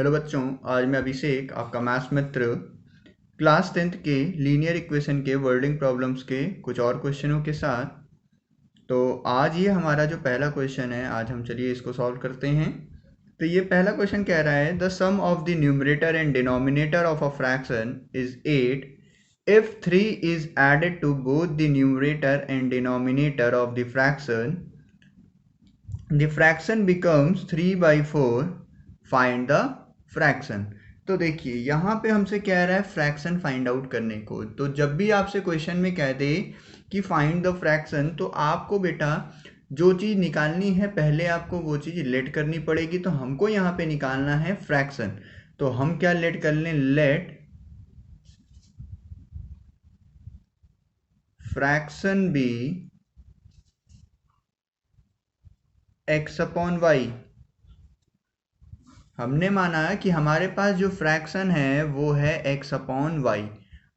Hello बच्चों, आज मैं अभिषेक आपका मैथ्स मित्र क्लास 10th के लीनियर इक्वेशन के वर्डिंग प्रॉब्लम्स के कुछ और क्वेश्चनों के साथ। तो आज ये हमारा जो पहला क्वेश्चन है, आज हम चलिए इसको सॉल्व करते हैं। तो ये पहला क्वेश्चन कह रहा है the sum of the numerator and denominator of a fraction is 8 if 3 is added to both the numerator and denominator of the fraction becomes 3/4, find the fraction. तो देखिए यहाँ पे हमसे कह रहा है फ्रैक्शन फाइंड आउट करने को। तो जब भी आपसे क्वेश्चन में कह दे कि फाइंड द फ्रैक्शन, तो आपको बेटा जो चीज़ निकालनी है पहले आपको वो चीज़ लेट करनी पड़ेगी। तो हमको यहाँ पे निकालना है फ्रैक्शन। तो हम क्या लेट कर लें, let fraction be x upon y. हमने माना कि हमारे पास जो फ्रैक्शन है वो है x अपॉन वाई।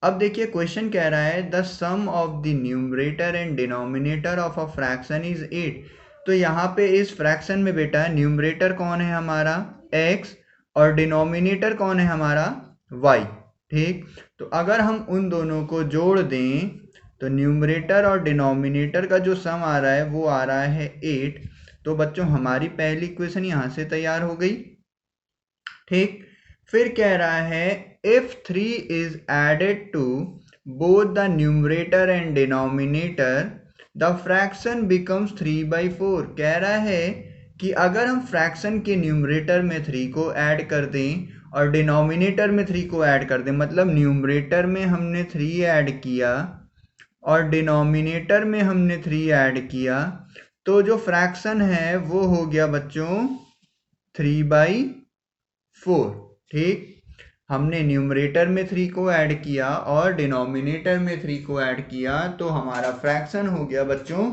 अब देखिए क्वेश्चन कह रहा है the sum of the numerator and denominator of a fraction is 8। तो यहाँ पे इस फ्रैक्शन में बेटा न्यूमरेटर कौन है हमारा x और डिनोमिनेटर कौन है हमारा y। ठीक, तो अगर हम उन दोनों को जोड़ दें तो न्यूमरेटर और डिनोमिनेटर का जो सम आ रहा है वो आ रहा है 8। तो बच्चों हमारी पहली इक्वेशन यहाँ से तैयार हो गई। ठीक, फिर कह रहा है if 3 is added to both the numerator and denominator the fraction becomes 3/4। कह रहा है कि अगर हम फ्रैक्शन के न्यूमरेटर में 3 को ऐड कर दें और डिनोमिनेटर में 3 को ऐड कर दें, मतलब न्यूमरेटर में हमने 3 ऐड किया और डिनोमिनेटर में हमने 3 ऐड किया, तो जो फ्रैक्शन है वो हो गया बच्चों 3/4। ठीक, हमने न्यूमरेटर में 3 को ऐड किया और डिनोमिनेटर में 3 को ऐड किया, तो हमारा फ्रैक्शन हो गया बच्चों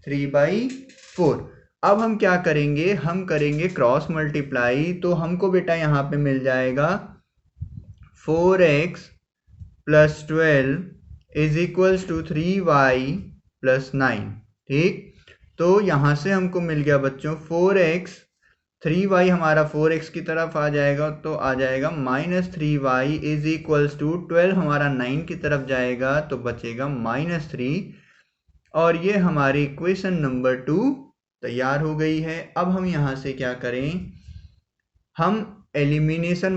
3/4। अब हम क्या करेंगे, हम करेंगे क्रॉस मल्टीप्लाई। तो हमको बेटा यहाँ पे मिल जाएगा 4x + 12 = 3y + 9। ठीक, तो यहाँ से हमको मिल गया बच्चों 4x, 3y हमारा 4x की तरफ आ जाएगा तो आ जाएगा -3y = 12 हमारा 9 की तरफ जाएगा तो बचेगा -3। और ये हमारी इक्वेशन नंबर 2 तैयार हो गई है। अब हम यहाँ से क्या करें, हम एलिमिनेशन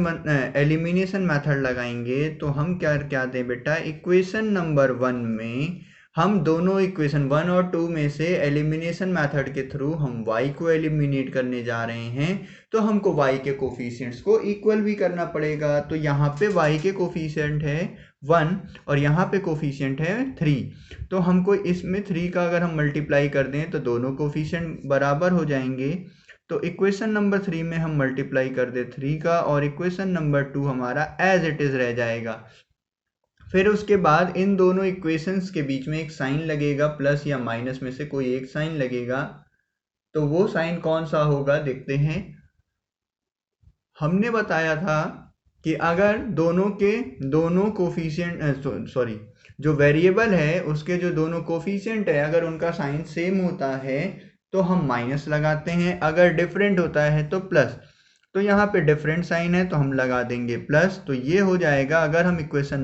मेथड लगाएंगे। तो हम क्या दें बेटा, इक्वेशन नंबर 1 में हम दोनों इक्वेशन 1 और 2 में से एलिमिनेशन मेथड के थ्रू हम y को एलिमिनेट करने जा रहे हैं। तो हमको y के कोफिशिएंट्स को इक्वल भी करना पड़ेगा। तो यहाँ पे y के कोफिशिएंट है 1 और यहाँ पे कोफिशिएंट है 3। तो हमको इसमें 3 का अगर हम मल्टीप्लाई कर दें तो दोनों कोफिशिएंट बराबर हो जाएंगे। तो इक्वेशन नंबर 3 में हम मल्टीप्लाई कर दे 3 का और इक्वेशन नंबर 2 हमारा एज इट इज रह जाएगा। फिर उसके बाद इन दोनों इक्वेशंस के बीच में एक साइन लगेगा, प्लस या माइनस में से कोई एक साइन लगेगा। तो वो साइन कौन सा होगा देखते हैं। हमने बताया था कि अगर दोनों कोफिशिएंट जो वेरिएबल है उसके जो दोनों कोफिशिएंट है अगर उनका साइन सेम होता है तो हम माइनस लगाते हैं, अगर डिफरेंट होता है तो प्लस। तो यहाँ पे डिफरेंट साइन है तो हम लगा देंगे प्लस। तो ये हो जाएगा, अगर हम इक्वेशन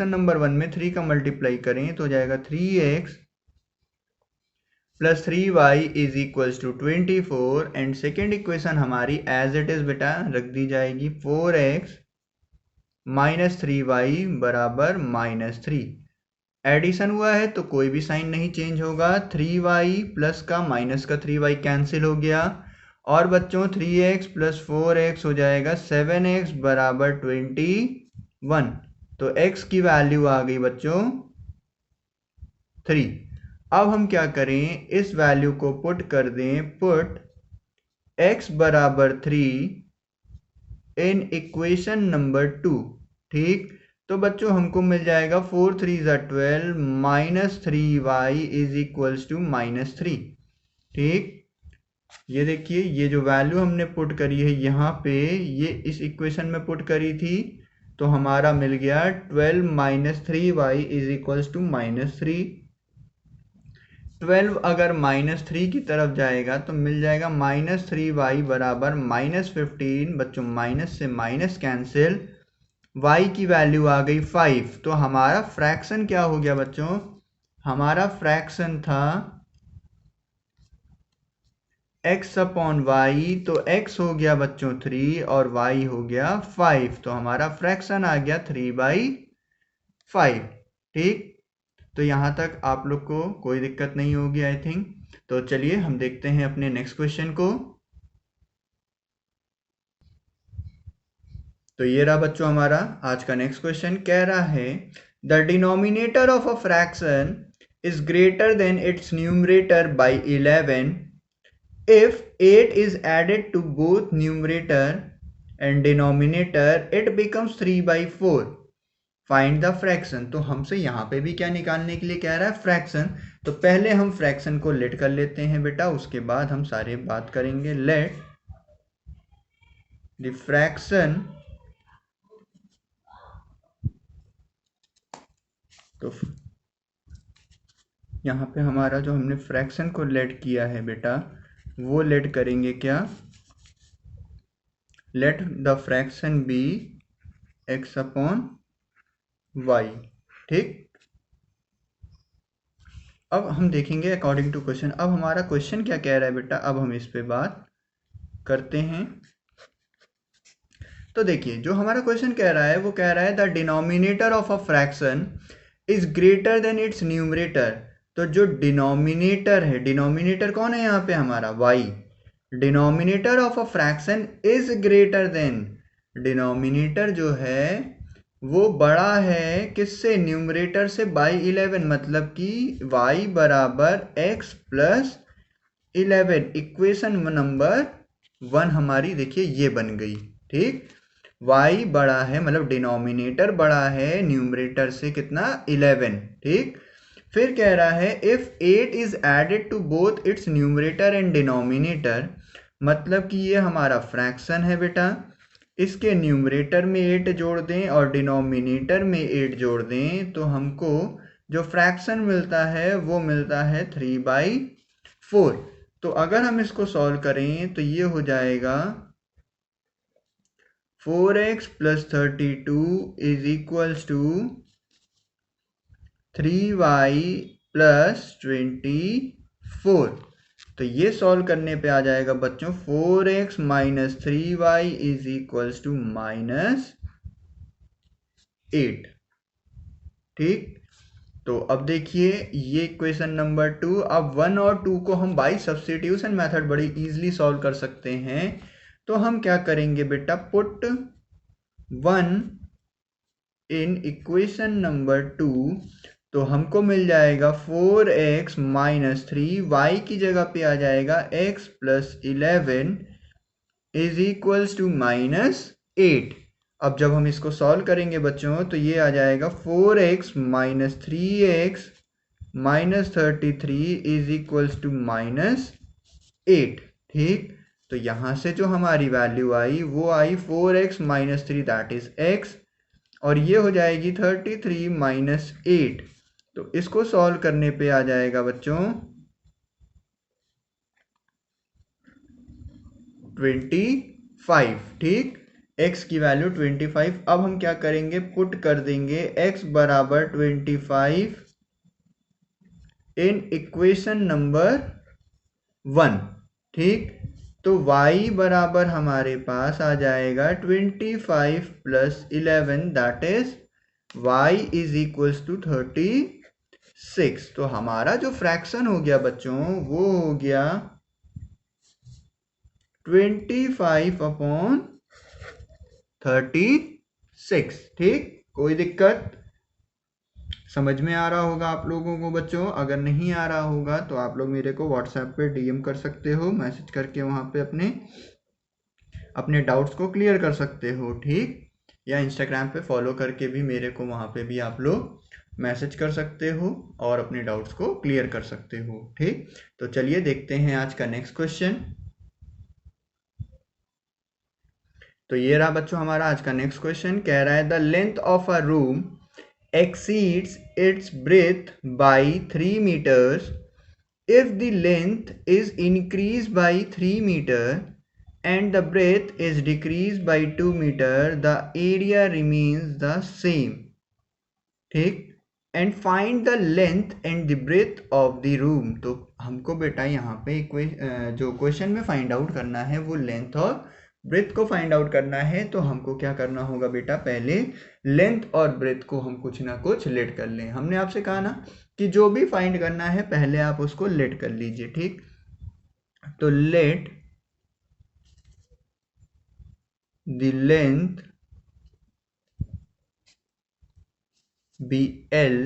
नंबर 1 में 3 का मल्टीप्लाई करें तो हो जाएगा 3x + 3y = 24। And second equation हमारी एज इट इज बेटा रख दी जाएगी 4x - 3y = -3। एडिशन हुआ है तो कोई भी साइन नहीं चेंज होगा। 3y प्लस का माइनस का 3y कैंसिल हो गया और बच्चों 3x + 4x हो जाएगा 7x = 21। तो x की वैल्यू आ गई बच्चों 3। अब हम क्या करें, इस वैल्यू को पुट कर दें, पुट x = 3 इन इक्वेशन नंबर 2। ठीक, तो बच्चों हमको मिल जाएगा 4 3 = 12 -3y = -3। ठीक, ये देखिए ये जो वैल्यू हमने पुट करी है यहाँ पे, ये इस इक्वेशन में पुट करी थी तो हमारा मिल गया 12 - 3y = -3। 12 अगर -3 की तरफ जाएगा तो मिल जाएगा -3y बराबर -15। बच्चों माइनस से माइनस कैंसिल, y की वैल्यू आ गई 5। तो हमारा फ्रैक्शन क्या हो गया बच्चों? हमारा फ्रैक्शन था x अपॉन वाई। तो x हो गया बच्चों 3 और y हो गया 5। तो हमारा फ्रैक्शन आ गया 3/5। ठीक, तो यहाँ तक आप लोग को कोई दिक्कत नहीं होगी आई थिंक। तो चलिए हम देखते हैं अपने नेक्स्ट क्वेश्चन को। तो ये रहा बच्चों हमारा आज का नेक्स्ट क्वेश्चन। कह रहा है the denominator of a fraction is greater than it's numerator by 11 if 8 is added to both numerator and denominator it becomes 3/4। Find the fraction. तो हमसे यहाँ पे भी क्या निकालने के लिए कह रहा है? फ्रैक्शन। तो पहले हम फ्रैक्शन को लेट कर लेते हैं बेटा, उसके बाद हम सारे बात करेंगे। लेट द फ्रैक्शन, तो यहाँ पे हमारा जो हमने फ्रैक्शन को लेट किया है बेटा, वो लेट करेंगे क्या? Let the fraction be x upon y. ठीक, अब हम देखेंगे अकॉर्डिंग टू क्वेश्चन। अब हमारा क्वेश्चन क्या कह रहा है बेटा, अब हम इस पे बात करते हैं। तो देखिए जो हमारा क्वेश्चन कह रहा है वो कह रहा है the denominator of a fraction is greater than it's numerator. तो जो डिनोमिनेटर है, डिनोमिनेटर कौन है यहाँ पे? हमारा y। Denominator of a fraction is greater than, denominator जो है वो बड़ा है किससे? न्यूमरेटर से बाई 11। मतलब कि y बराबर x प्लस 11। इक्वेशन नंबर 1 हमारी देखिए ये बन गई। ठीक, y बड़ा है मतलब डिनोमिनेटर बड़ा है न्यूमरेटर से कितना? 11। ठीक, फिर कह रहा है if 8 is added to both its numerator and denominator. मतलब कि ये हमारा फ्रैक्शन है बेटा, इसके न्यूमरेटर में 8 जोड़ दें और डिनोमिनेटर में 8 जोड़ दें तो हमको जो फ्रैक्शन मिलता है वो मिलता है 3/4। तो अगर हम इसको सॉल्व करें तो ये हो जाएगा 4x plus 32 is equals to 3y plus 24। तो ये सॉल्व करने पे आ जाएगा बच्चों 4x minus 3y is equals to -8। ठीक, तो अब देखिए ये क्वेश्चन नंबर 2। अब 1 और 2 को हम बाई सब्स्टिट्यूशन मेथड बड़ी इजीली सॉल्व कर सकते हैं। तो हम क्या करेंगे बेटा, पुट 1 इन इक्वेशन नंबर 2। तो हमको मिल जाएगा 4x माइनस 3y की जगह पे आ जाएगा x plus 11 is equals to -8। अब जब हम इसको सॉल्व करेंगे बच्चों तो ये आ जाएगा 4x minus 3x minus 33 is equals to -8। ठीक, तो यहाँ से जो हमारी वैल्यू आई वो आई 4x minus 3 that is x, और ये हो जाएगी 33 माइनस 8। तो इसको सॉल्व करने पे आ जाएगा बच्चों 25। ठीक, x की वैल्यू 25। अब हम क्या करेंगे, पुट कर देंगे x बराबर 25 इन इक्वेशन नंबर 1। ठीक, तो y बराबर हमारे पास आ जाएगा 25 plus 11 that is y is equals to 36। तो हमारा जो फ्रैक्शन हो गया बच्चों वो हो गया 25 अपॉन 36। ठीक, कोई दिक्कत? समझ में आ रहा होगा आप लोगों को बच्चों। अगर नहीं आ रहा होगा तो आप लोग मेरे को व्हाट्सएप पे डीएम कर सकते हो, मैसेज करके वहाँ पे अपने डाउट्स को क्लियर कर सकते हो। ठीक, या इंस्टाग्राम पे फॉलो करके भी मेरे को वहाँ पे भी आप लोग मैसेज कर सकते हो और अपने डाउट्स को क्लियर कर सकते हो। ठीक, तो चलिए देखते हैं आज का नेक्स्ट क्वेश्चन। तो ये रहा बच्चों हमारा आज का नेक्स्ट क्वेश्चन। कह रहा है the length of a room exceeds its breadth by 3 meters if the length is increased by 3 meter and the breadth is decreased by 2 meter, the area remains the same. ठीक, and find the length and the breadth of the room. तो हमको बेटा यहाँ पे जो question में find out करना है वो लेंथ और ब्रेथ को फाइंड आउट करना है। तो हमको क्या करना होगा बेटा, पहले लेंथ और ब्रेथ को हम कुछ ना कुछ लेट कर लें। हमने आपसे कहा ना कि जो भी फाइंड करना है पहले आप उसको लेट कर लीजिए। ठीक, तो let the length be L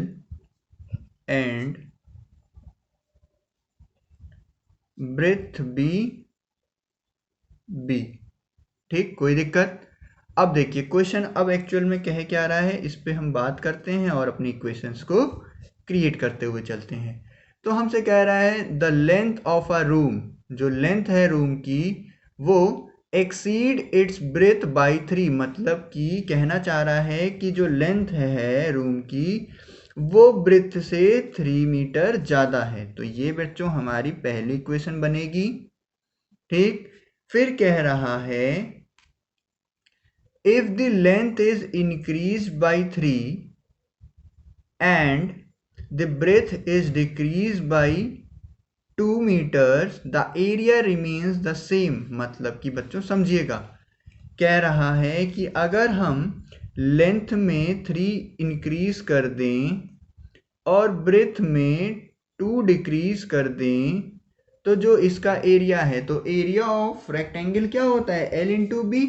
and breadth be B. ठीक, कोई दिक्कत? अब देखिए क्वेश्चन अब एक्चुअल में कह क्या रहा है, इस पे हम बात करते हैं और अपनी इक्वेशंस को क्रिएट करते हुए चलते हैं। तो हमसे कह रहा है the length of a room, जो लेंथ है रूम की वो एक्सीड इट्स ब्रेथ बाय 3, मतलब कि कहना चाह रहा है कि जो लेंथ है रूम की वो ब्रेथ से 3 मीटर ज़्यादा है। तो ये बच्चों हमारी पहली इक्वेशन बनेगी। ठीक, फिर कह रहा है if the length is increased by 3 and the breadth is decreased by 2 meters, the area remains the same। मतलब कि बच्चों समझिएगा, कह रहा है कि अगर हम लेंथ में 3 इंक्रीज कर दें और ब्रेथ में 2 डिक्रीज कर दें तो जो इसका एरिया है, तो एरिया ऑफ रेक्टेंगल क्या होता है, L इंटू बी।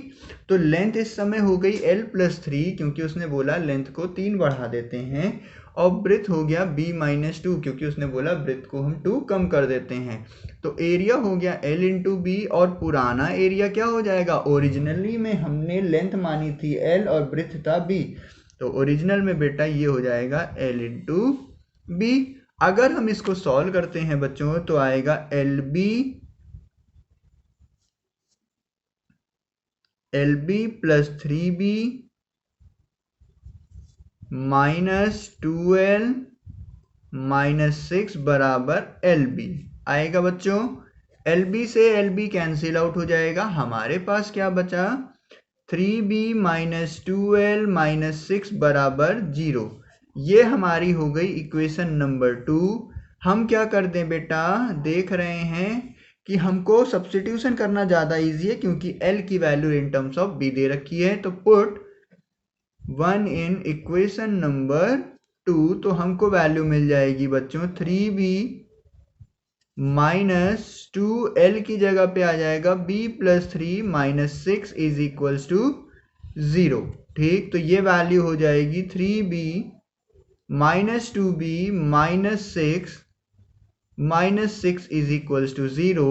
तो लेंथ इस समय हो गई L प्लस 3 क्योंकि उसने बोला लेंथ को 3 बढ़ा देते हैं, और ब्रेथ हो गया B माइनस 2 क्योंकि उसने बोला ब्रेथ को हम 2 कम कर देते हैं। तो एरिया हो गया L इंटू बी, और पुराना एरिया क्या हो जाएगा, ओरिजिनली में हमने लेंथ मानी थी L और ब्रेथ था B, तो ओरिजिनल में बेटा ये हो जाएगा L इंटू बी। अगर हम इसको सॉल्व करते हैं बच्चों तो आएगा LB plus 3B minus 2L minus 6 बराबर LB आएगा बच्चों। LB से LB कैंसिल आउट हो जाएगा, हमारे पास क्या बचा 3B माइनस 2L माइनस 6 बराबर 0। ये हमारी हो गई इक्वेशन नंबर 2। हम क्या कर दें बेटा, देख रहे हैं कि हमको सब्स्टिट्यूशन करना ज़्यादा इजी है क्योंकि L की value in terms of B दे रखी है। तो पुट 1 इन इक्वेशन नंबर 2, तो हमको वैल्यू मिल जाएगी बच्चों 3B माइनस 2L की जगह पे आ जाएगा B plus 3 minus 6 is equals to 0। ठीक, तो ये वैल्यू हो जाएगी 3B minus 2B minus 6 is equals to 0।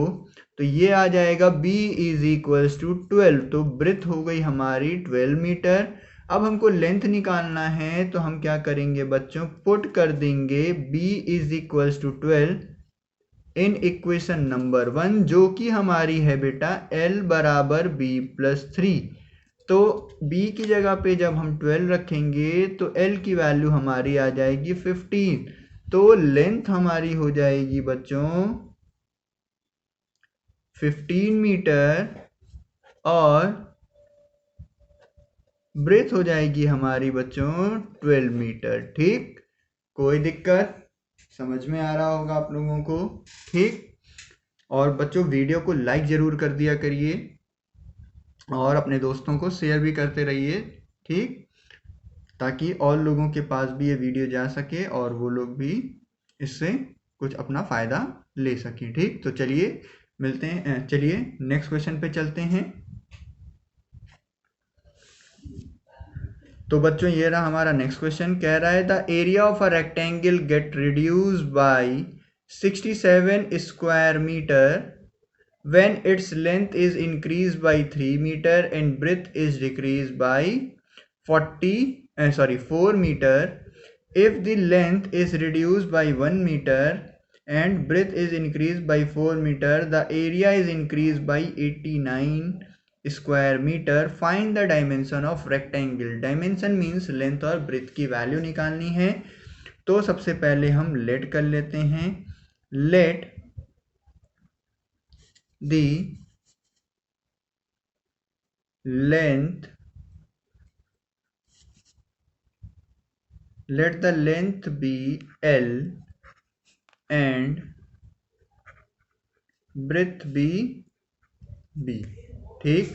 तो ये आ जाएगा B इज इक्वल्स टू 12। तो ब्रेथ हो गई हमारी 12 मीटर। अब हमको लेंथ निकालना है तो हम क्या करेंगे बच्चों, पुट कर देंगे B is equals to 12 in equation number 1, जो कि हमारी है बेटा L बराबर B प्लस 3। तो B की जगह पे जब हम 12 रखेंगे तो L की वैल्यू हमारी आ जाएगी 15। तो लेंथ हमारी हो जाएगी बच्चों 15 मीटर और ब्रेथ हो जाएगी हमारी बच्चों 12 मीटर। ठीक, कोई दिक्कत? समझ में आ रहा होगा आप लोगों को। ठीक, और बच्चों वीडियो को लाइक ज़रूर कर दिया करिए और अपने दोस्तों को शेयर भी करते रहिए। ठीक, ताकि और लोगों के पास भी ये वीडियो जा सके और वो लोग भी इससे कुछ अपना फ़ायदा ले सकें। ठीक, तो चलिए मिलते हैं, चलिए नेक्स्ट क्वेश्चन पे चलते हैं। तो बच्चों ये रहा हमारा नेक्स्ट क्वेश्चन, कह रहा है the area of a rectangle get reduce by 67 square metre when its length is increased by 3 meter and breadth is decreased by 4 meter. If the length is reduced by 1 meter and breadth is increased by 4 meter, the area is increased by 89 square meter. Find the dimension of rectangle. Dimension means length और breadth की value निकालनी है। तो सबसे पहले हम late कर लेते हैं let the length be L and breadth be B. ठीक,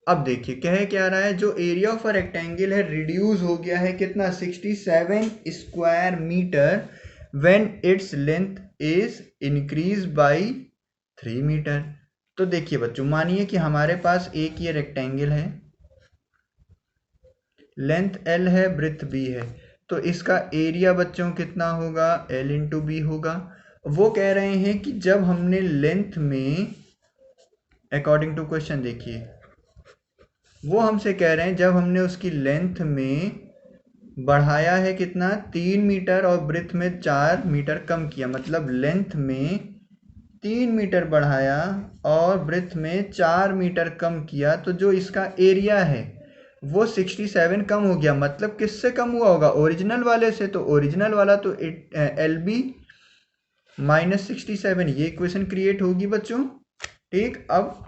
अब देखिए क्या रहा है, जो एरिया ऑफ अ रेक्टेंगल है रिड्यूस हो गया है कितना 67 square metre when its length is increase by 3 metre. तो देखिए बच्चों, मानिए कि हमारे पास एक ये रेक्टेंगल है, लेंथ L है, ब्रेथ B है, तो इसका एरिया बच्चों कितना होगा, L इंटू बी होगा। वो कह रहे हैं कि जब हमने लेंथ में, अकॉर्डिंग टू क्वेश्चन देखिए, वो हमसे कह रहे हैं जब हमने उसकी लेंथ में बढ़ाया है कितना 3 मीटर और ब्रेथ में 4 मीटर कम किया, मतलब लेंथ में 3 मीटर बढ़ाया और ब्रेथ में 4 मीटर कम किया, तो जो इसका एरिया है वो 67 कम हो गया। मतलब किससे कम हुआ होगा, ओरिजिनल वाले से। तो ओरिजिनल वाला तो एल बी माइनस 67, ये इक्वेशन क्रिएट होगी बच्चों। ठीक, अब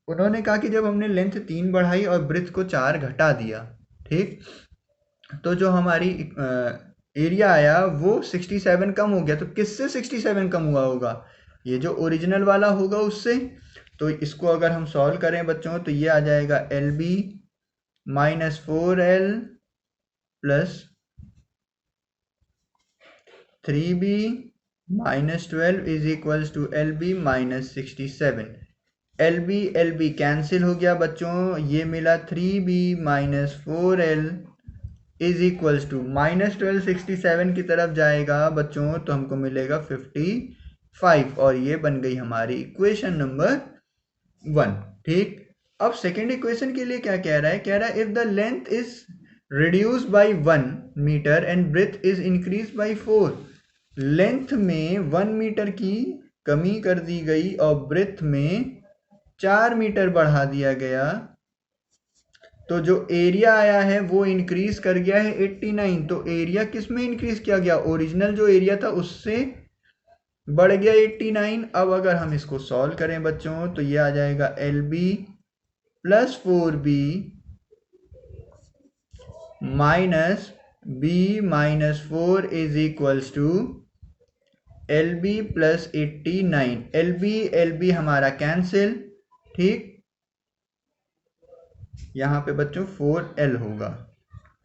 उन्होंने कहा कि जब हमने लेंथ 3 बढ़ाई और ब्रेथ को 4 घटा दिया, ठीक, तो जो हमारी एरिया आया वो 67 कम हो गया। तो किससे 67 कम हुआ होगा, ये जो ओरिजिनल वाला होगा उससे। तो इसको अगर हम सॉल्व करें बच्चों तो ये आ जाएगा L B minus 4L plus 3B minus 12 is equals to L B minus 67। L B cancel हो गया बच्चों, ये मिला 3B minus 4L is equals to minus 12 67 की तरफ जाएगा बच्चों तो हमको मिलेगा 55, और ये बन गई हमारी इक्वेशन नंबर 1। ठीक, अब सेकेंड इक्वेशन के लिए क्या कह रहा है, if the length is reduce by 1 metre and breadth is increase by 4। Length में 1 मीटर की कमी कर दी गई और ब्रेथ में 4 मीटर बढ़ा दिया गया, तो जो एरिया आया है वो इंक्रीज कर गया है 89। तो एरिया किस में इंक्रीज किया गया, ओरिजिनल जो एरिया था उससे बढ़ गया 89। अब अगर हम इसको सॉल्व करें बच्चों तो ये आ जाएगा L B plus 4B minus B minus 4 is equals to L B plus 89। L B हमारा कैंसिल, ठीक, यहाँ पे बच्चों 4L होगा।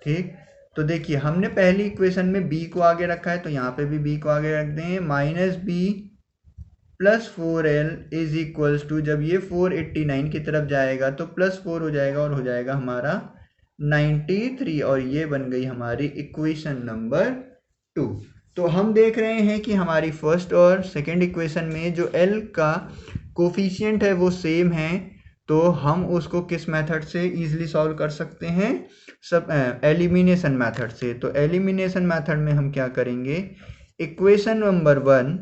ठीक, तो देखिए हमने पहली इक्वेशन में b को आगे रखा है तो यहाँ पे भी b को आगे रख दें, minus B plus 4L is equals to, जब ये 489 की तरफ जाएगा तो प्लस 4 हो जाएगा और हो जाएगा हमारा 93, और ये बन गई हमारी इक्वेशन नंबर 2। तो हम देख रहे हैं कि हमारी फर्स्ट और सेकंड इक्वेशन में जो L का कोफिशिएंट है वो सेम है, तो हम उसको किस मेथड से इजीली सॉल्व कर सकते हैं, सब एलिमिनेशन मेथड से। तो एलिमिनेशन मेथड में हम क्या करेंगे, इक्वेशन नंबर 1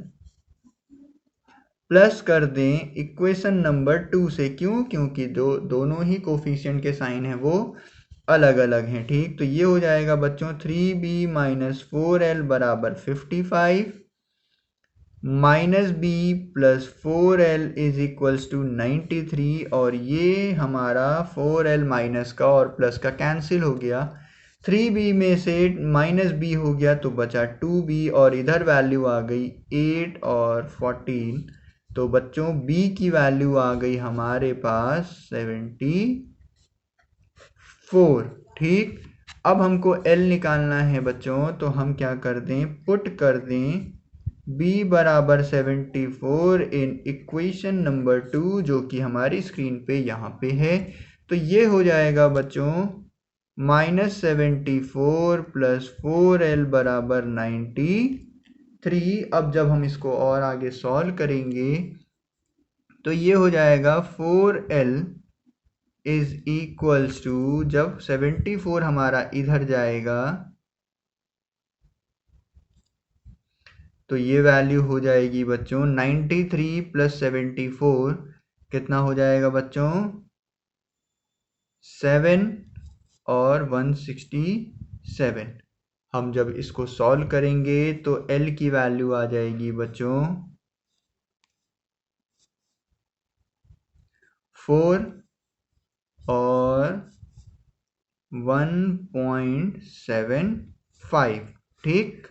प्लस कर दें इक्वेशन नंबर 2 से। क्यों, क्योंकि दोनों ही कोफिशिएंट के साइन हैं वो अलग अलग हैं। ठीक, तो ये हो जाएगा बच्चों 3B माइनस 4L बराबर 55 minus B plus 4L is equals to 93, और ये हमारा 4L माइनस का और प्लस का कैंसिल हो गया, 3B में से माइनस बी हो गया तो बचा 2B, और इधर वैल्यू आ गई 8 और 14, तो बच्चों b की वैल्यू आ गई हमारे पास 74। ठीक, अब हमको L निकालना है बच्चों, तो हम क्या कर दें, पुट कर दें b बराबर 74 इन इक्वेशन नंबर 2 जो कि हमारी स्क्रीन पे यहाँ पे है। तो ये हो जाएगा बच्चों माइनस 74 प्लस 4L बराबर 93। अब जब हम इसको और आगे सॉल्व करेंगे तो ये हो जाएगा 4L इज इक्वल्स टू, जब 74 हमारा इधर जाएगा तो ये वैल्यू हो जाएगी बच्चों 93 प्लस 74 कितना हो जाएगा बच्चों 7 और 167। हम जब इसको सॉल्व करेंगे तो L की वैल्यू आ जाएगी बच्चों 4 और 1.75। ठीक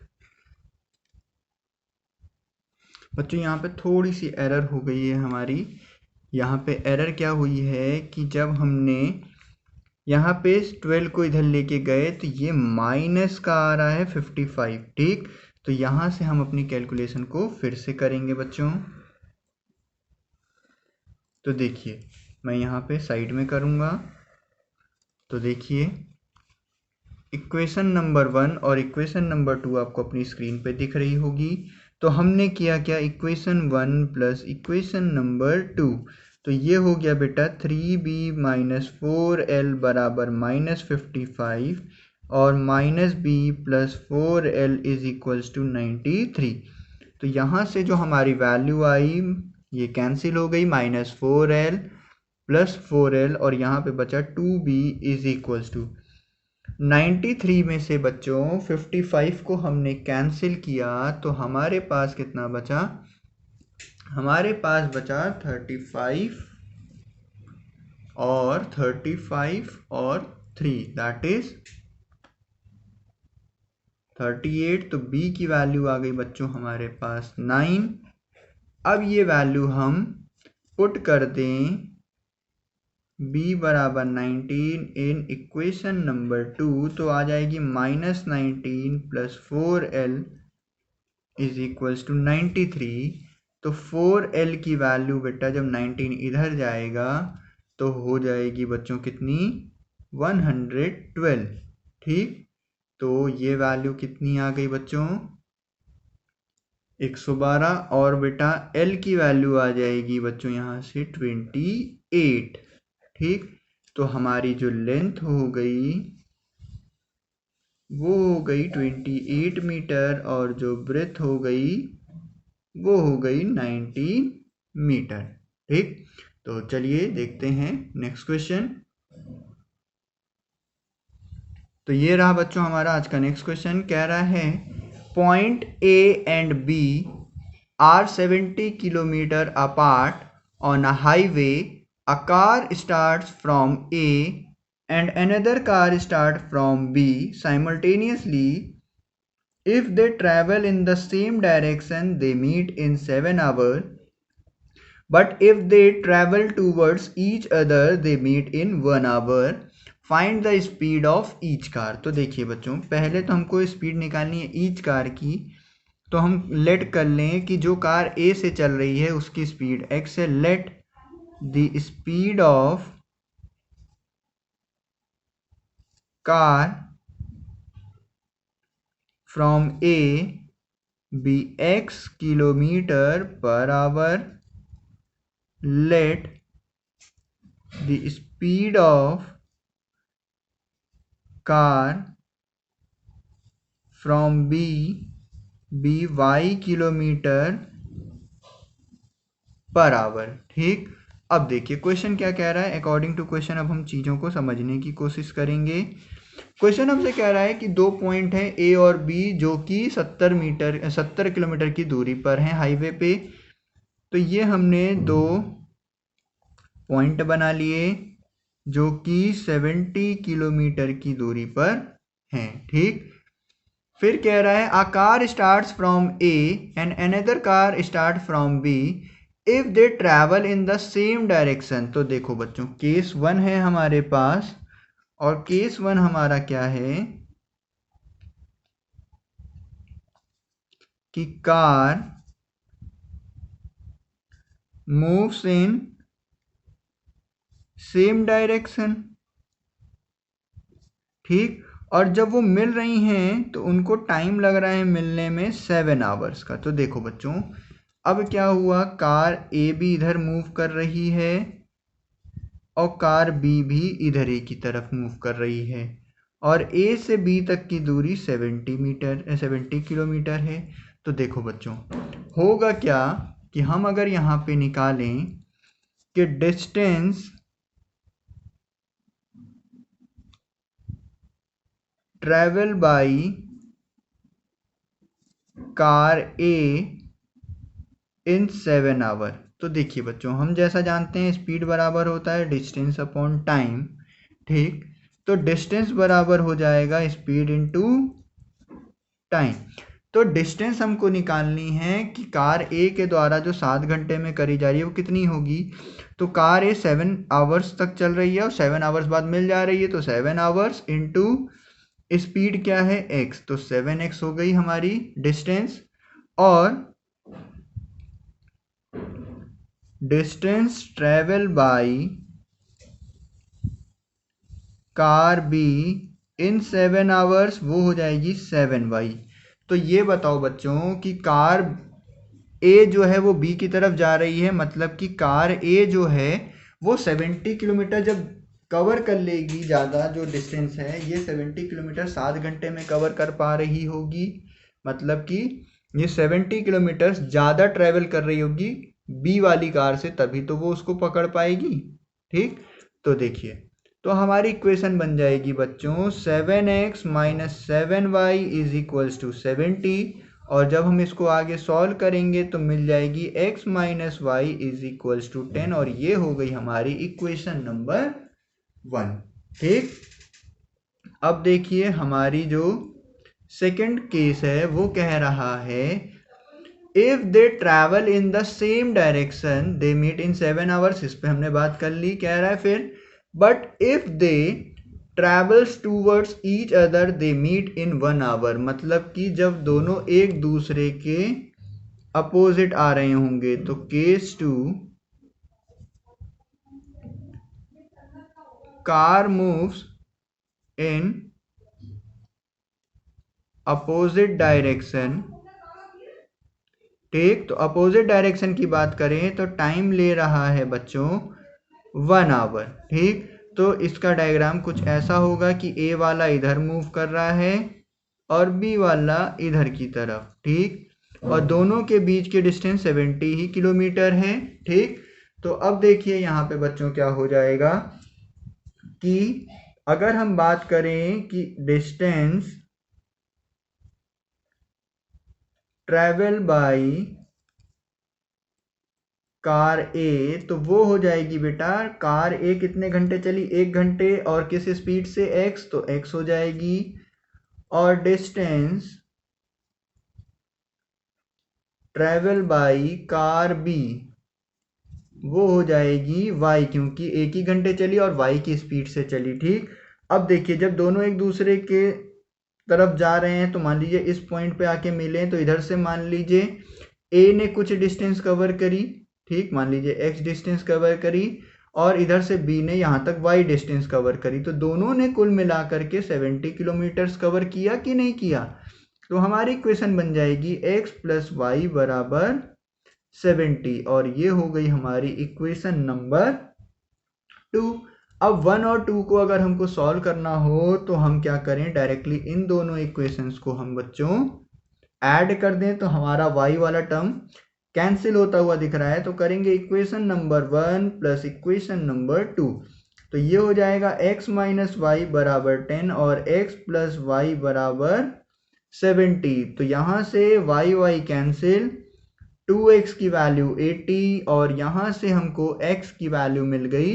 बच्चों, यहाँ पे थोड़ी सी एरर हो गई है हमारी। यहाँ पे एरर क्या हुई है कि जब हमने यहाँ पे 12 को इधर लेके गए तो ये माइनस का आ रहा है 55। ठीक, तो यहाँ से हम अपनी कैलकुलेशन को फिर से करेंगे बच्चों। तो देखिए मैं यहाँ पे साइड में करूँगा। तो देखिए इक्वेशन नंबर 1 और इक्वेशन नंबर 2 आपको अपनी स्क्रीन पे दिख रही होगी। तो हमने किया क्या, इक्वेशन 1 प्लस इक्वेशन नंबर 2। तो ये हो गया बेटा 3b माइनस 4l बराबर -55 और minus B plus 4l is equals to 93। तो यहाँ से जो हमारी वैल्यू आई ये कैंसिल हो गई, -4l प्लस 4l और यहाँ पे बचा 2b इज इक्वल्स टू 93 में से बच्चों 55 को हमने कैंसिल किया तो हमारे पास कितना बचा, हमारे पास बचा 35 और 3 दैट इज 38। तो b की वैल्यू आ गई बच्चों हमारे पास 9। अब ये वैल्यू हम पुट कर दें b बराबर 19 इन इक्वेशन नंबर 2 तो आ जाएगी -19 plus 4l is equals to 93। तो 4l की वैल्यू बेटा जब 19 इधर जाएगा तो हो जाएगी बच्चों कितनी, 112। ठीक, तो ये वैल्यू कितनी आ गई बच्चों, 112। और बेटा l की वैल्यू आ जाएगी बच्चों यहाँ से 28। ठीक, तो हमारी जो लेंथ हो गई वो हो गई 28 मीटर और जो ब्रेथ हो गई वो हो गई 90 मीटर। ठीक, तो चलिए देखते हैं नेक्स्ट क्वेश्चन। तो ये रहा बच्चों हमारा आज का नेक्स्ट क्वेश्चन। कह रहा है point A and B are 70 kilometre apart on a highway. A car starts from A and another car starts from B simultaneously. If they travel in the same direction, they meet in 7 hours. But if they travel towards each other, they meet in 1 hour. Find the speed of each car. तो देखिए बच्चों, पहले तो हमको speed निकालनी है each car की। तो हम लेट कर लें कि जो कार A से चल रही है उसकी स्पीड x है। Let the speed of car from A be x kilometer per hour. Let the speed of car from B be y kilometre per hour. ठीक, अब देखिए क्वेश्चन क्या कह रहा है। अकॉर्डिंग टू क्वेश्चन अब हम चीज़ों को समझने की कोशिश करेंगे। क्वेश्चन हमसे कह रहा है कि दो पॉइंट हैं ए और बी जो कि 70 किलोमीटर की दूरी पर हैं हाईवे पे। तो ये हमने दो पॉइंट बना लिए जो कि 70 किलोमीटर की दूरी पर हैं। ठीक, फिर कह रहा है a car starts from A and another car starts from B if they travel in the same direction। तो देखो बच्चों केस 1 है हमारे पास और केस 1 हमारा क्या है कि car moves in same direction. ठीक, और जब वो मिल रही हैं तो उनको टाइम लग रहा है मिलने में 7 आवर्स का। तो देखो बच्चों अब क्या हुआ, कार ए भी इधर मूव कर रही है और कार बी भी इधर ए की तरफ मूव कर रही है और ए से बी तक की दूरी 70 किलोमीटर है। तो देखो बच्चों होगा क्या कि हम अगर यहाँ पे निकालें कि distance travel by car A in 7 hour. तो देखिए बच्चों, हम जैसा जानते हैं स्पीड बराबर होता है डिस्टेंस अपॉन टाइम, ठीक। तो डिस्टेंस बराबर हो जाएगा स्पीड इनटू टाइम। तो डिस्टेंस हमको निकालनी है कि कार ए के द्वारा जो 7 घंटे में करी जा रही है वो कितनी होगी। तो कार ए 7 आवर्स तक चल रही है और 7 आवर्स बाद मिल जा रही है, तो 7 आवर्स इंटू स्पीड क्या है x, तो 7x हो गई हमारी डिस्टेंस। और distance travel by car be in 7 hours वो हो जाएगी 7y। तो ये बताओ बच्चों कि कार ए जो है वो बी की तरफ जा रही है, मतलब कि कार ए जो है वो 70 किलोमीटर जब कवर कर लेगी, ज़्यादा जो डिस्टेंस है ये 70 किलोमीटर 7 घंटे में कवर कर पा रही होगी, मतलब कि ये 70 किलोमीटर ज़्यादा ट्रैवल कर रही होगी बी वाली कार से, तभी तो वो उसको पकड़ पाएगी, ठीक। तो देखिए, तो हमारी इक्वेशन बन जाएगी बच्चों 7x minus 7y is equals to 70, और जब हम इसको आगे सॉल्व करेंगे तो मिल जाएगी x minus y is equals to 10, और ये हो गई हमारी इक्वेशन नंबर 1, ठीक। अब देखिए हमारी जो सेकंड केस है वो कह रहा है if they travel in the same direction they meet in 7 hours. इस पे हमने बात कर ली। कह रहा है फिर but if they travels towards each other they meet in 1 hour, मतलब कि जब दोनों एक दूसरे के अपोजिट आ रहे होंगे। तो case 2 car moves in opposite direction, ठीक। तो अपोजिट डायरेक्शन की बात करें तो टाइम ले रहा है बच्चों 1 आवर, ठीक। तो इसका डायग्राम कुछ ऐसा होगा कि ए वाला इधर मूव कर रहा है और बी वाला इधर की तरफ, ठीक। और दोनों के बीच की डिस्टेंस 70 ही किलोमीटर है, ठीक। तो अब देखिए यहाँ पे बच्चों क्या हो जाएगा कि अगर हम बात करें कि डिस्टेंस ट्रैवल बाई कार ए, तो वो हो जाएगी बेटा कार ए कितने घंटे चली, 1 घंटे, और किस स्पीड से x, तो x हो जाएगी। और distance travel by car B वो हो जाएगी y, क्योंकि एक ही घंटे चली और y की स्पीड से चली, ठीक। अब देखिए जब दोनों एक दूसरे के तरफ जा रहे हैं तो मान लीजिए इस पॉइंट पे आके मिले, तो इधर से मान लीजिए a ने कुछ डिस्टेंस कवर करी, ठीक। मान लीजिए x डिस्टेंस कवर करी और इधर से b ने यहाँ तक y डिस्टेंस कवर करी, तो दोनों ने कुल मिलाकर के 70 किलोमीटर्स कवर किया कि नहीं किया। तो हमारी इक्वेशन बन जाएगी x प्लस वाई बराबर 70, और ये हो गई हमारी इक्वेशन नंबर 2। अब 1 और 2 को अगर हमको सॉल्व करना हो तो हम क्या करें, डायरेक्टली इन दोनों इक्वेशंस को हम बच्चों ऐड कर दें, तो हमारा y वाला टर्म कैंसिल होता हुआ दिख रहा है। तो करेंगे equation number 1 plus equation number 2, तो ये हो जाएगा x माइनस वाई बराबर 10 और x प्लस वाई बराबर 70। तो यहाँ से y कैंसिल, 2x की वैल्यू 80 और यहाँ से हमको x की वैल्यू मिल गई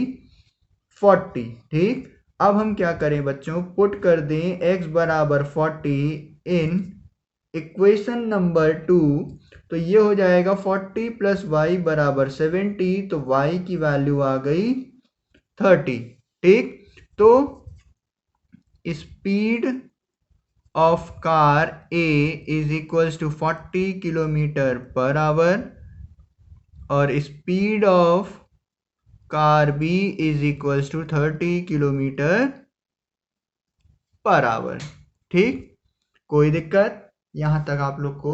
40, ठीक। अब हम क्या करें बच्चों, पुट कर दें x बराबर 40 इन इक्वेशन नंबर 2, तो ये हो जाएगा 40 प्लस वाई बराबर 70, तो y की वैल्यू आ गई 30, ठीक। तो speed of car A is equals to 40 kilometre per hour और speed of car B is equals to 30 kilometre per hour, ठीक। कोई दिक्कत, यहाँ तक आप लोग को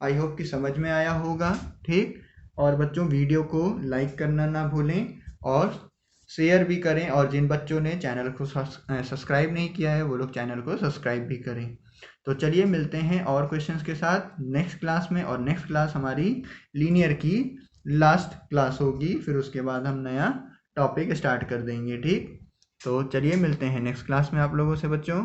आई होप कि समझ में आया होगा, ठीक। और बच्चों वीडियो को लाइक करना ना भूलें और शेयर भी करें, और जिन बच्चों ने चैनल को सब्सक्राइब नहीं किया है वो लोग चैनल को सब्सक्राइब भी करें। तो चलिए मिलते हैं और क्वेश्चंस के साथ नेक्स्ट क्लास में, और नेक्स्ट क्लास हमारी लीनियर की लास्ट क्लास होगी, फिर उसके बाद हम नया टॉपिक स्टार्ट कर देंगे, ठीक। तो चलिए मिलते हैं नेक्स्ट क्लास में आप लोगों से बच्चों।